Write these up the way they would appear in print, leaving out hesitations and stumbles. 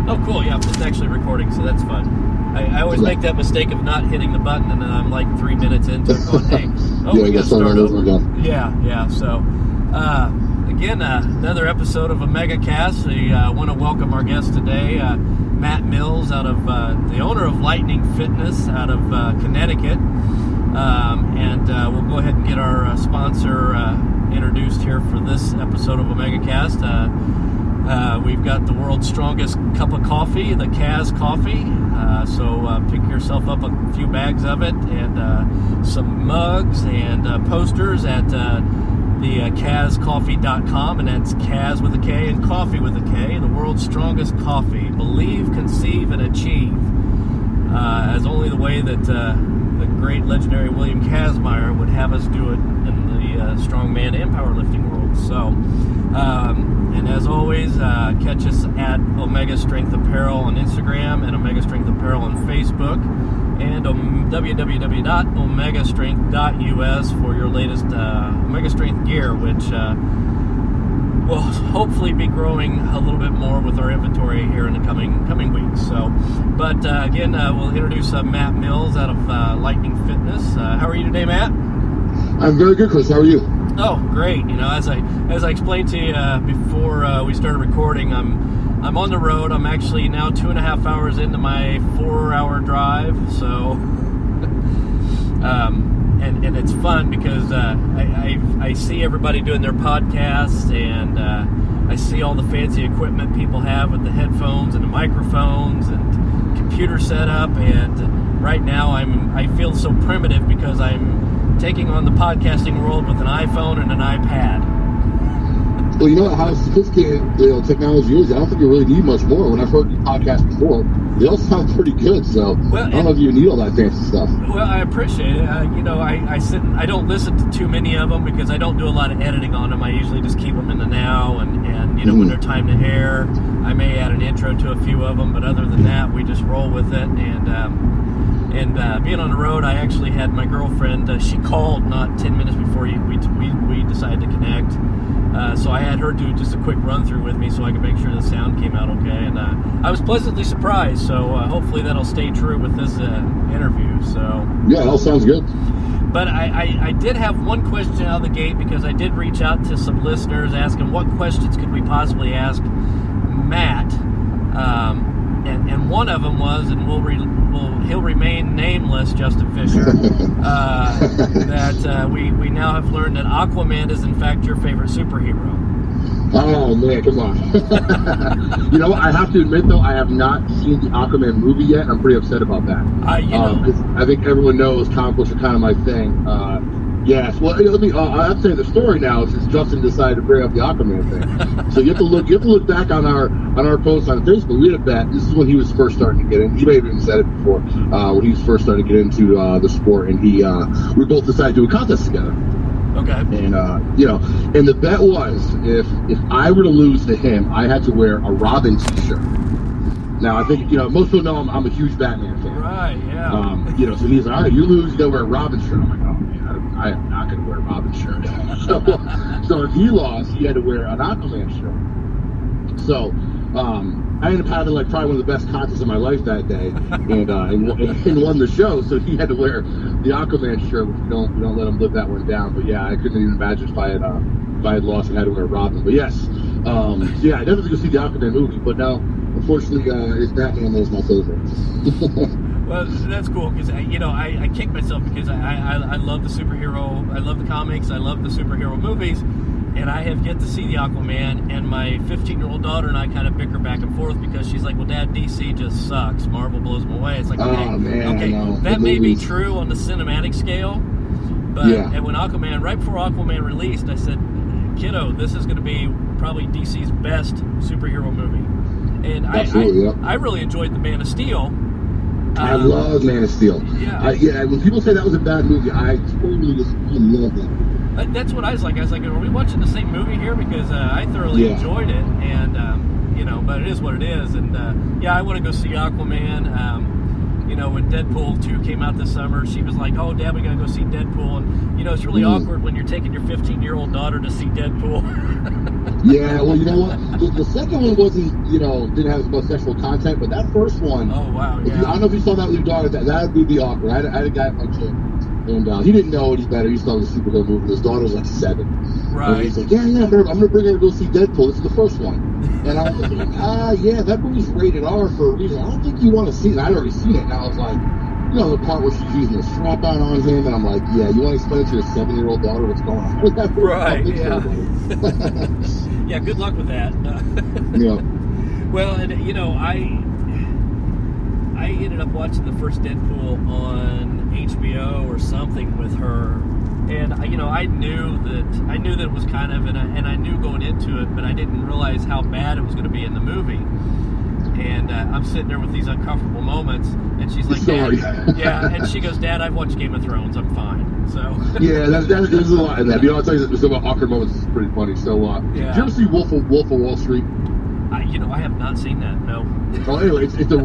Oh, cool. Yeah, it's actually recording, so that's fun. I always make that mistake of not hitting the button, and then I'm like 3 minutes into it going, hey, we got to start over. Yeah. So, again, another episode of Omega Cast. We want to welcome our guest today, Matt Mills, out of the owner of Lightening Fitness out of Connecticut. And we'll go ahead and get our sponsor introduced here for this episode of Omega Cast. We've got the world's strongest cup of coffee, the Kaz coffee. So pick yourself up a few bags of it and some mugs and posters at the KazCoffee.com, and that's Kaz with a K and coffee with a K, the world's strongest coffee. Believe, conceive, and achieve. As only the way that the great legendary William Kazmaier would have us do it in the strongman and powerlifting world. So, and as always, catch us at Omega Strength Apparel on Instagram and Omega Strength Apparel on Facebook, and www.omegastrength.us for your latest Omega Strength gear, which will hopefully be growing a little bit more with our inventory here in the coming weeks. So, but again, we'll introduce Matt Mills out of Lightening Fitness. How are you today, Matt? I'm very good, Chris. How are you? Oh, great. You know, as I explained to you before we started recording, I'm on the road. I'm actually now 2.5 hours into my 4-hour drive. So, and it's fun because I see everybody doing their podcasts, and I see all the fancy equipment people have with the headphones and the microphones and computer setup. And right now I feel so primitive because I'm taking on the podcasting world with an iPhone and an iPad. Well, you know how sophisticated technology is. I don't think you really need much more. When I've heard you podcasts before, they all sound pretty good. So I don't know if you need all that fancy stuff. Well, I appreciate it. You know, I don't listen to too many of them because I don't do a lot of editing on them. I usually just keep them in the now, and you know, when they're time to air, I may add an intro to a few of them. But other than that, we just roll with it. And being on the road, I actually had my girlfriend, she called not 10 minutes before we decided to connect. So I had her do just a quick run through with me so I could make sure the sound came out okay. And I was pleasantly surprised. So hopefully that'll stay true with this interview. So yeah, that all sounds good. But I did have one question out of the gate because I did reach out to some listeners asking what questions could we possibly ask Matt. And one of them was, and he'll remain nameless, Justin Fisher, that we now have learned that Aquaman is in fact your favorite superhero. Oh man, come on. You know what? I have to admit though, I have not seen the Aquaman movie yet. I'm pretty upset about that. I think everyone knows comic books are kind of my thing. Yes. Well, let me. I have to say the story now since Justin decided to bring up the Aquaman thing. So you have to look back on our post on Facebook. We had a bet. This is when he was first starting to get in. He may have even said it before when he was first starting to get into the sport, and we both decided to do a contest together. Okay. And you know, and the bet was if I were to lose to him, I had to wear a Robin T-shirt. Now I think most people know I'm a huge Batman fan. Right. Yeah. You know, so he's like, all right, you lose, you gotta wear a Robin shirt. I'm like, oh man, I am not gonna wear a Robin shirt. so if he lost, he had to wear an Aquaman shirt. So I ended up having like probably one of the best contests of my life that day, and won the show. So he had to wear the Aquaman shirt. We don't let him live that one down. But yeah, I couldn't even imagine if I had lost and had to wear Robin. But yes, so yeah, I definitely go see the Aquaman movie. But now, unfortunately, it's Batman that is my favorite. Well, that's cool because I kick myself because I love the superhero. I love the comics. I love the superhero movies. And I have yet to see the Aquaman, and my 15-year-old daughter and I kind of bicker back and forth because she's like, well, Dad, DC just sucks. Marvel blows them away. It's like, okay, that may be true on the cinematic scale, but and when right before Aquaman released, I said, kiddo, this is going to be probably DC's best superhero movie. And I really enjoyed The Man of Steel. I love Man of Steel. Yeah. When people say that was a bad movie, I totally love that. That's what I was like. Are we watching the same movie here? Because I thoroughly enjoyed it, and but it is what it is. And I want to go see Aquaman. when Deadpool 2 came out this summer, she was like, "Oh, Dad, we gotta go see Deadpool." And it's really awkward when you're taking your 15-year-old daughter to see Deadpool. Yeah, well, you know what? The second one wasn't, didn't have as much sexual content, but that first one. Oh wow! Yeah. I don't know if you saw that with your daughter. That would be awkward. I had a guy at my gym, and he didn't know any better. He saw the superhero movie. His daughter's like 7. Right. And he's like, yeah, I'm gonna bring her to go see Deadpool. This is the first one. And I was like, yeah, that movie's rated R for a reason. I don't think you want to see it. I'd already seen it, and I was like, the part where she's using a strap on him, and I'm like, yeah, you want to explain to your 7-year-old daughter what's going on with that movie? Right. Yeah. Yeah. Good luck with that. Yeah. Well, and I ended up watching the first Deadpool on HBO or something with her, and I knew that it was kind of, and I knew going into it, but I didn't realize how bad it was going to be in the movie. And I'm sitting there with these uncomfortable moments, and she's like, Sorry. Dad, yeah, and she goes, Dad, I've watched Game of Thrones, I'm fine. So yeah, there's a lot in that. I'll tell you some awkward moments. It's pretty funny. So, did you ever see Wolf of Wall Street? I have not seen that. No. Well, anyway, it's a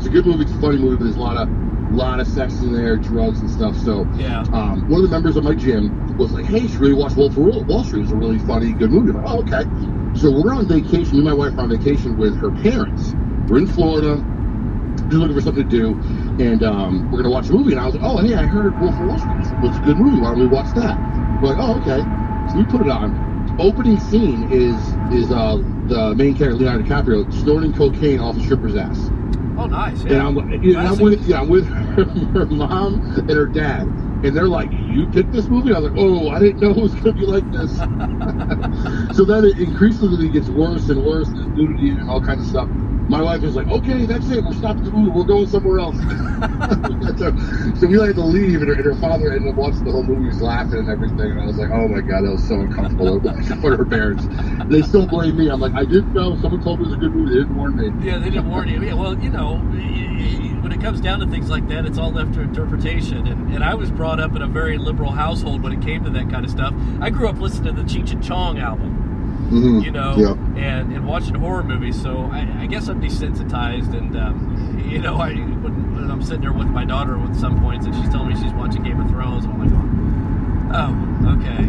good movie. It's a funny movie, but there's a lot of sex in there, drugs and stuff. So, one of the members of my gym was like, "Hey, you should really watch Wolf of Wall Street. It's a really funny, good movie." I'm like, "Oh, okay." So we're on vacation. Me and my wife are on vacation with her parents. We're in Florida, just looking for something to do, and we're gonna watch a movie. And I was like, "Oh, hey, I heard Wolf of Wall Street. It's a good movie. Why don't we watch that?" We're like, "Oh, okay." So we put it on. Opening scene is the main character, Leonardo DiCaprio, snorting cocaine off a stripper's ass. Oh, nice. Yeah. And I'm with her mom and her dad, and they're like, "You picked this movie?" I was like, "Oh, I didn't know it was going to be like this." So then it increasingly gets worse and worse, and there's nudity and all kinds of stuff. My wife is like, "Okay, that's it. We're stopping the movie. We're going somewhere else." So we had to leave, and her father ended up watching the whole movie, was laughing and everything. And I was like, "Oh my god, that was so uncomfortable." For her parents, they still blame me. I'm like, "I didn't know. Someone told me it was a good movie. They didn't warn me." Yeah, they didn't warn you. Yeah, well, when it comes down to things like that, it's all left to interpretation. And I was brought up in a very liberal household when it came to that kind of stuff. I grew up listening to the Cheech and Chong album. And watching horror movies, so I guess I'm desensitized, and when I'm sitting there with my daughter at some points and she's telling me she's watching Game of Thrones, I'm like, oh, okay.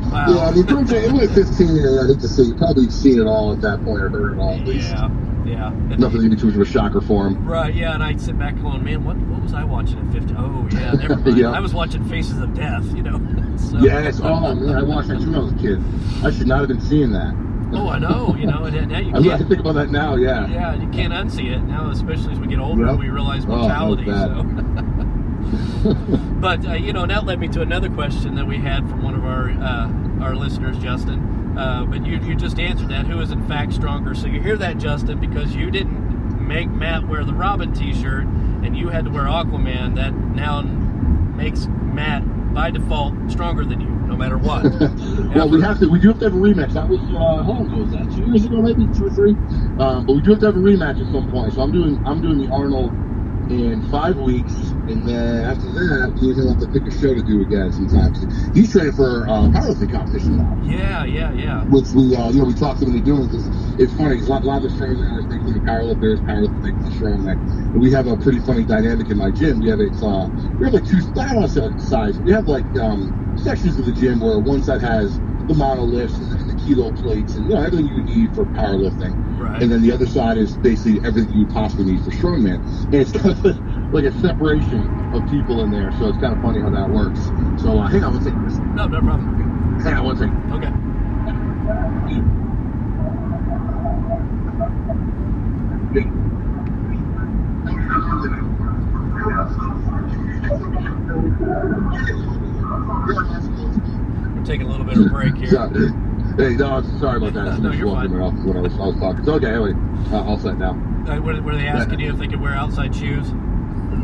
Wow. Yeah, I mean, it was 15, and I hate to say, you probably seen it all at that point, or heard it all at least. Yeah. Nothing even too much of a shocker for him. Right, yeah, and I'd sit back going, man, what was I watching at 15? Oh, yeah, never mind. I was watching Faces of Death, So. Yes, oh, man, I watched that too when I was a kid. I should not have been seeing that. Oh, I know, and now you can't. I think about that now, yeah. Yeah, you can't unsee it now, especially as we get older and we realize mortality, But, that led me to another question that we had from one of our listeners, Justin. But you just answered that. Who is in fact stronger? So you hear that, Justin, because you didn't make Matt wear the Robin t-shirt and you had to wear Aquaman. That now makes Matt, by default, stronger than you, no matter what. Well, we do have to have a rematch. That was, how long ago was that? 2 years ago, maybe 2 or 3. But we do have to have a rematch at some point. So I'm doing the Arnold in 5 weeks, and then after that, he'll have to pick a show to do again sometimes. He's training for powerlifting competition now. Yeah. Which we talked to him into doing, because it's funny. A lot of the strongmen are thinking the powerlifters, powerlifting the strongmen. And we have a pretty funny dynamic in my gym. We have like two, I don't want to say size. We have like sections of the gym where one side has the monoliths and the kilo plates and everything you need for powerlifting. Right. And then the other side is basically everything you possibly need for strongman. And it's kind of like a separation of people in there, so it's kind of funny how that works. So hang on one second, Chris. No problem. Hang on one second. Okay. We're taking a little bit of a break here. Hey, no, sorry about that. No, you're fine. When I was talking. So, okay, anyway, all set now. Were they asking you if they could wear outside shoes?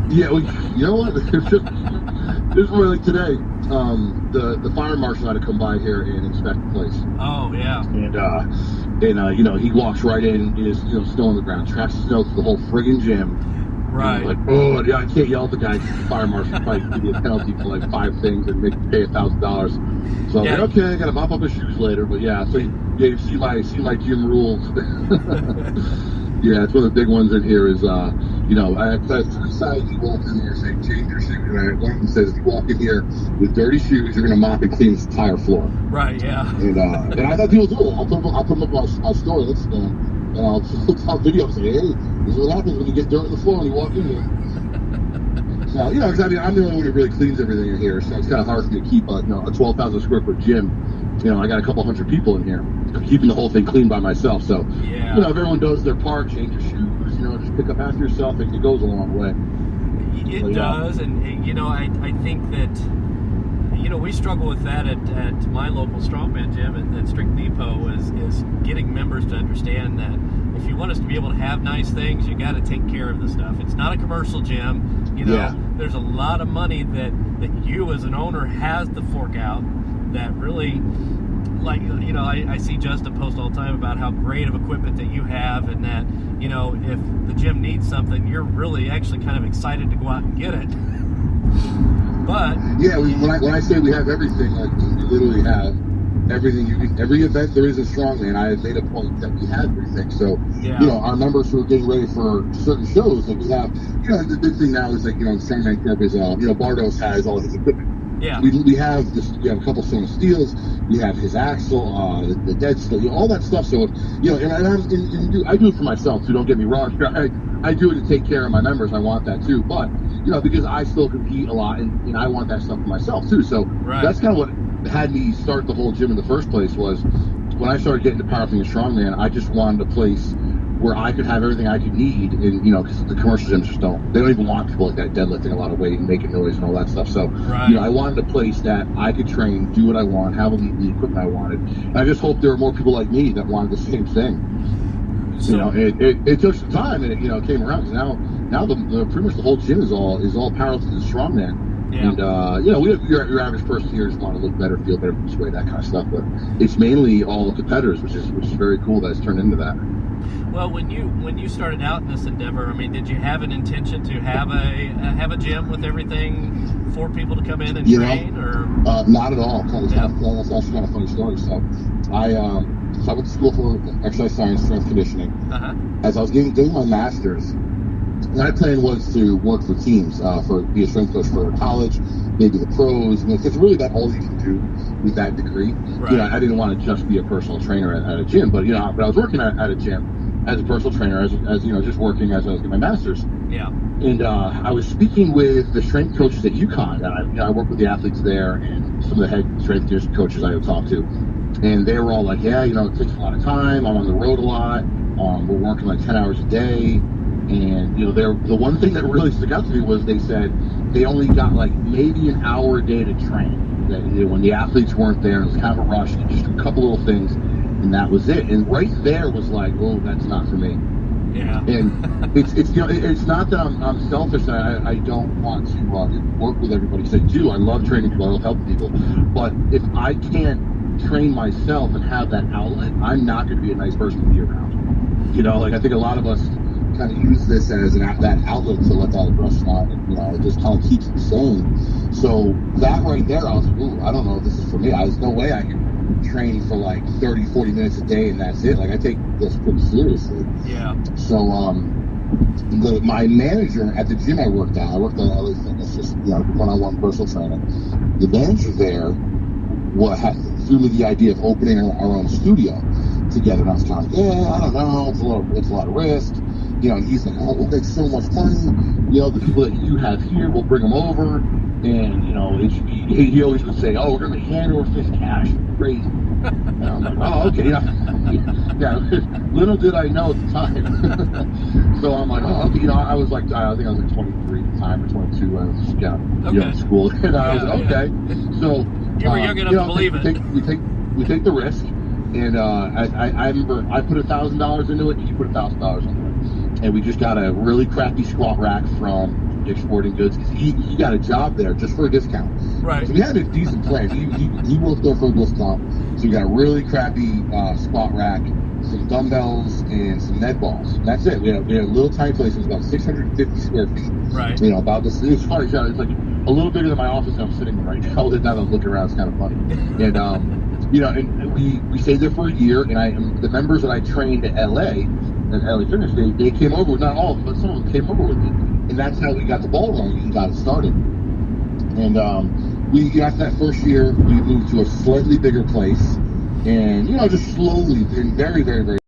Yeah, well, you know what? This is where, like today, the fire marshal had to come by here and inspect the place. Oh, yeah. And he walks right in, is snow on the ground, tracks the snow through the whole friggin' gym. Right. Like, oh, yeah, I can't yell at the guy. The fire marshal probably give you a penalty for like 5 things and make you pay $1,000. So I'm like, okay, I gotta mop up his shoes later. But yeah, so you see my gym rules. Yeah, it's one of the big ones in here is you know, I have three sides. You walk in here saying change your shoes, and one of them says if you walk in here with dirty shoes, you're going to mop and clean this entire floor. Right. Yeah. And I thought people do it. I'll put them up on our store on Instagram, and I'll video and say, hey, this is what happens when you get dirt on the floor and you walk in here. So, you know, because I mean, I'm the only one who really cleans everything in here, so it's kind of hard for me to keep a 12,000 square foot gym. You know, I got a couple hundred people in here, keeping the whole thing clean by myself. So, yeah. You know, if everyone does their part, change your shoes, you know, just pick up after yourself, it goes a long way. It does, and you know, I think that, you know, we struggle with that at my local Strongman gym at Strict Depot is getting members to understand that if you want us to be able to have nice things, you got to take care of the stuff. It's not a commercial gym. You know, There's a lot of money that you as an owner has to fork out that really, like, you know, I see Justin post all the time about how great of equipment that you have, and that, you know, if the gym needs something, you're really actually kind of excited to go out and get it. But yeah, when I say we have everything, like we literally have everything. Every event there is a Strongman, I have made a point that we have everything. So you know, our members who are getting ready for certain shows, like we have, you know, the big thing now is like, you know, Strongman Club is, you know, Bardos has all his equipment. Yeah. We have this. We have a couple stainless steels. We have his axle, the dead steel, you know, all that stuff. So, you know, and I do it for myself too. Don't get me wrong. I do it to take care of my members. I want that too. But, you know, because I still compete a lot, and I want that stuff for myself too. So that's kind of what had me start the whole gym in the first place. Was when I started getting into powerlifting and strongman, I just wanted a place where I could have everything I could need, and, you know, because the commercial gyms just don't even want people like that deadlifting a lot of weight and making noise and all that stuff. So, you know, I wanted a place that I could train, do what I want, have the equipment I wanted. And I just hope there were more people like me that wanted the same thing. So, you know, it took some time, and it, you know, came around. Because now the pretty much the whole gym is all powerlifting and strongman. Yeah. And you know, we have your average person here just want to look better, feel better, lose weight, that kind of stuff. But it's mainly all competitors, which is very cool that it's turned into that. Well, when you started out in this endeavor, I mean, did you have an intention to have a gym with everything for people to come in and train, or not at all? That's actually kind of a funny story. So, I went to school for exercise science, strength conditioning. As I was getting my master's, my plan was to work for teams, be a strength coach for college, maybe the pros, because really that's all you can do with that degree. Right. You know, I didn't want to just be a personal trainer at a gym, but, you know, but I was working at a gym as a personal trainer, as you know, just working as I was getting my master's. Yeah. And I was speaking with the strength coaches at UConn. I work with the athletes there, and some of the head strength conditioning coaches I would talk to. And they were all like, yeah, you know, it takes a lot of time. I'm on the road a lot. We're working like 10 hours a day. And, you know, the one thing that really stuck out to me was they said they only got like maybe an hour a day to train. That, you know, when the athletes weren't there, it was kind of a rush. You just do a couple little things, and that was it. And right there was like, oh, that's not for me. Yeah. And it's you know, it's not that I'm selfish and I don't want to work with everybody. Because I do. I love training people. I love helping people. But if I can't train myself and have that outlet, I'm not going to be a nice person to be around. You know, like I think a lot of us kind of use this as that outlet to let that aggression out, and, you know, it just kind of keeps me sane. So that right there, I was like, ooh, I don't know if this is for me. There's no way I can train for like 30, 40 minutes a day and that's it. Like, I take this pretty seriously. Yeah. So, my manager at the gym I worked at LA Fitness, just, you know, one-on-one personal training. The manager there threw me the idea of opening our own studio together. And I was kind of like, yeah, I don't know, it's a lot of risk. You know, and he's like, oh, we'll make so much money. You know, the people that you have here, we'll bring them over. And, you know, it should be, he always would say, oh, we're going to hand over fist cash. Crazy. And I'm like, oh, okay. Yeah. Little did I know at the time. So I'm like, oh, okay. You know, I was like, I think I was like 23 at the time, or 22 when I was just in school. And I was like, okay. So you were young enough to believe it. We take the risk. And I remember I put $1,000 into it, and he put $1,000 into it. And we just got a really crappy squat rack from Dick's Sporting Goods. He got a job there just for a discount. Right. So we had a decent plan. He worked there for a discount. So we got a really crappy squat rack, some dumbbells, and some med balls. And that's it. We had a little tiny place. It was about 650 square feet. Right. You know, about this. It's funny. It's like a little bigger than my office I'm sitting in right now. Now that I'm looking around, it's kind of funny. And And we stayed there for a year, and the members that I trained at LA Fitness, they came over, not all of them, but some of them came over with me. And that's how we got the ball rolling and got it started. And after that first year, we moved to a slightly bigger place, and just slowly, and very, very, very